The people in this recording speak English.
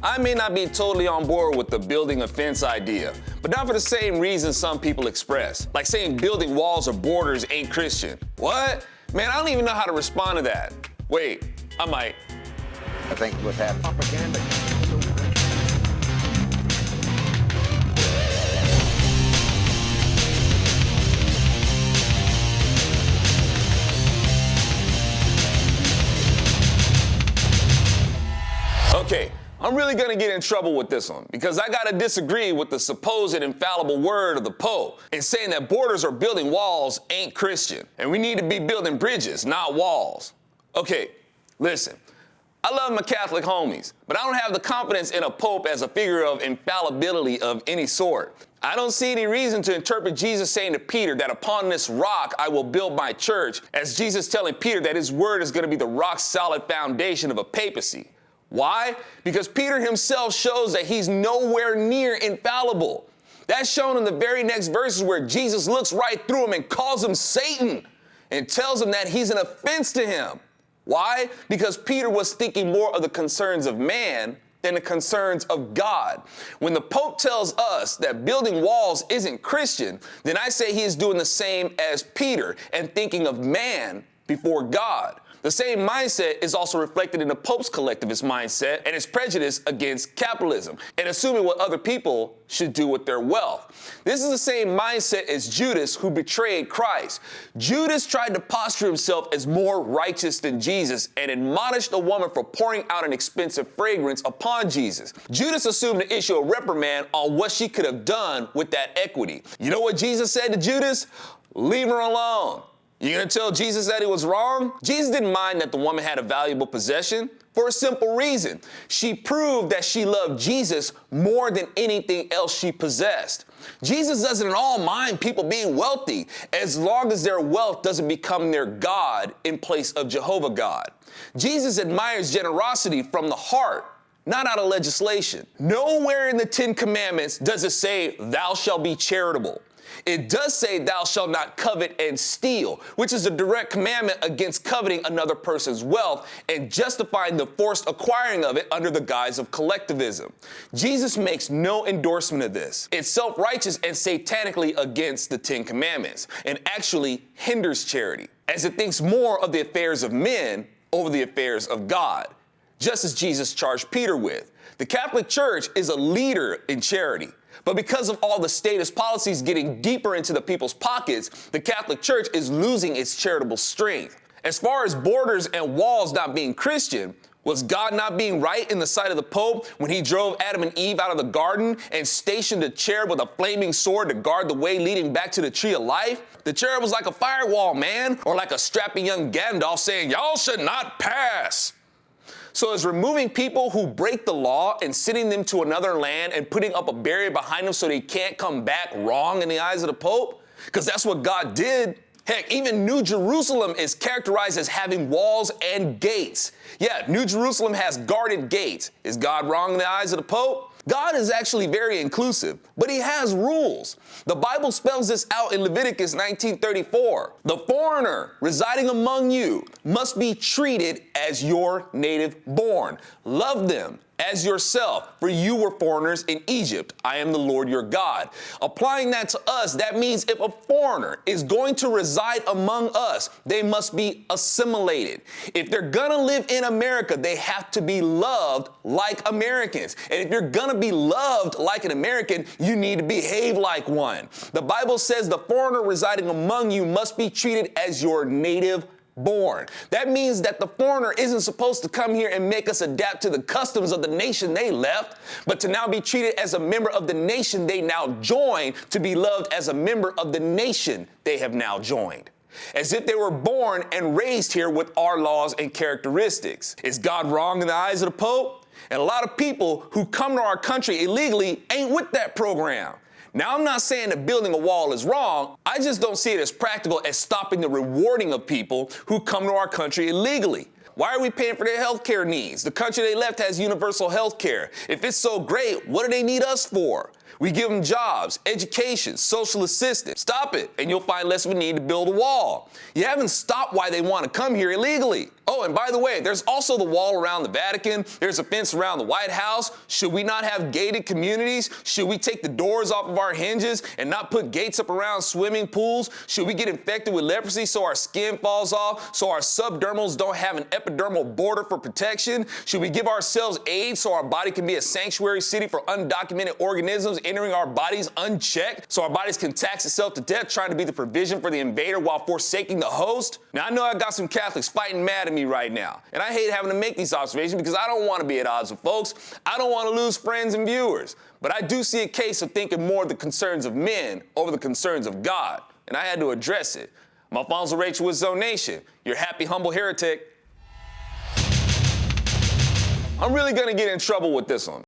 I may not be totally on board with the building a fence idea, but not for the same reason some people express, like saying building walls or borders ain't Christian. What? Man, I don't even know how to respond to that. Wait, I might. I think what happened. Propaganda. Okay, I'm really gonna get in trouble with this one because I gotta disagree with the supposed infallible word of the Pope in saying that borders or building walls ain't Christian, and we need to be building bridges, not walls. Okay, listen, I love my Catholic homies, but I don't have the confidence in a Pope as a figure of infallibility of any sort. I don't see any reason to interpret Jesus saying to Peter that upon this rock I will build my church as Jesus telling Peter that his word is gonna be the rock-solid foundation of a papacy. Why? Because Peter himself shows that he's nowhere near infallible. That's shown in the very next verses where Jesus looks right through him and calls him Satan and tells him that he's an offense to him. Why? Because Peter was thinking more of the concerns of man than the concerns of God. When the Pope tells us that building walls isn't Christian, then I say he is doing the same as Peter and thinking of man before God. The same mindset is also reflected in the Pope's collectivist mindset and his prejudice against capitalism and assuming what other people should do with their wealth. This is the same mindset as Judas, who betrayed Christ. Judas tried to posture himself as more righteous than Jesus and admonished a woman for pouring out an expensive fragrance upon Jesus. Judas assumed to issue a reprimand on what she could have done with that equity. You know what Jesus said to Judas? Leave her alone. You gonna tell Jesus that he was wrong? Jesus didn't mind that the woman had a valuable possession for a simple reason. She proved that she loved Jesus more than anything else she possessed. Jesus doesn't at all mind people being wealthy as long as their wealth doesn't become their God in place of Jehovah God. Jesus admires generosity from the heart, not out of legislation. Nowhere in the 10 Commandments does it say, thou shalt be charitable. It does say thou shalt not covet and steal, which is a direct commandment against coveting another person's wealth and justifying the forced acquiring of it under the guise of collectivism. Jesus makes no endorsement of this. It's self-righteous and satanically against the 10 Commandments and actually hinders charity, as it thinks more of the affairs of men over the affairs of God, just as Jesus charged Peter with. The Catholic Church is a leader in charity. But because of all the statist policies getting deeper into the people's pockets, the Catholic Church is losing its charitable strength. As far as borders and walls not being Christian, was God not being right in the sight of the Pope when he drove Adam and Eve out of the garden and stationed a cherub with a flaming sword to guard the way leading back to the tree of life? The cherub was like a firewall, man, or like a strapping young Gandalf saying, y'all should not pass. So is removing people who break the law and sending them to another land and putting up a barrier behind them so they can't come back wrong in the eyes of the Pope? Because that's what God did. Heck, even New Jerusalem is characterized as having walls and gates. Yeah, New Jerusalem has guarded gates. Is God wrong in the eyes of the Pope? God is actually very inclusive, but he has rules. The Bible spells this out in Leviticus 19:34. The foreigner residing among you must be treated as your native born. Love them as yourself, for you were foreigners in Egypt. I am the Lord your God. Applying that to us, that means if a foreigner is going to reside among us, they must be assimilated. If they're gonna live in America, they have to be loved like Americans. And if you're gonna be loved like an American, you need to behave like one. The Bible says the foreigner residing among you must be treated as your native born. That means that the foreigner isn't supposed to come here and make us adapt to the customs of the nation they left, but to now be treated as a member of the nation they now join, to be loved as a member of the nation they have now joined. As if they were born and raised here with our laws and characteristics. Is God wrong in the eyes of the Pope? And a lot of people who come to our country illegally ain't with that program. Now, I'm not saying that building a wall is wrong. I just don't see it as practical as stopping the rewarding of people who come to our country illegally. Why are we paying for their health care needs? The country they left has universal health care. If it's so great, what do they need us for? We give them jobs, education, social assistance. Stop it, and you'll find less of a need to build a wall. You haven't stopped why they want to come here illegally. Oh, and by the way, there's also the wall around the Vatican. There's a fence around the White House. Should we not have gated communities? Should we take the doors off of our hinges and not put gates up around swimming pools? Should we get infected with leprosy so our skin falls off, so our subdermals don't have an epidermal border for protection? Should we give ourselves AIDS so our body can be a sanctuary city for undocumented organisms entering our bodies unchecked, so our bodies can tax itself to death trying to be the provision for the invader while forsaking the host? Now, I know I got some Catholics fighting mad at me right now, and I hate having to make these observations because I don't want to be at odds with folks. I don't want to lose friends and viewers, but I do see a case of thinking more of the concerns of men over the concerns of God, and I had to address it. I'm Alfonso Rachel with ZoNation, your happy, humble heretic. I'm really gonna get in trouble with this one.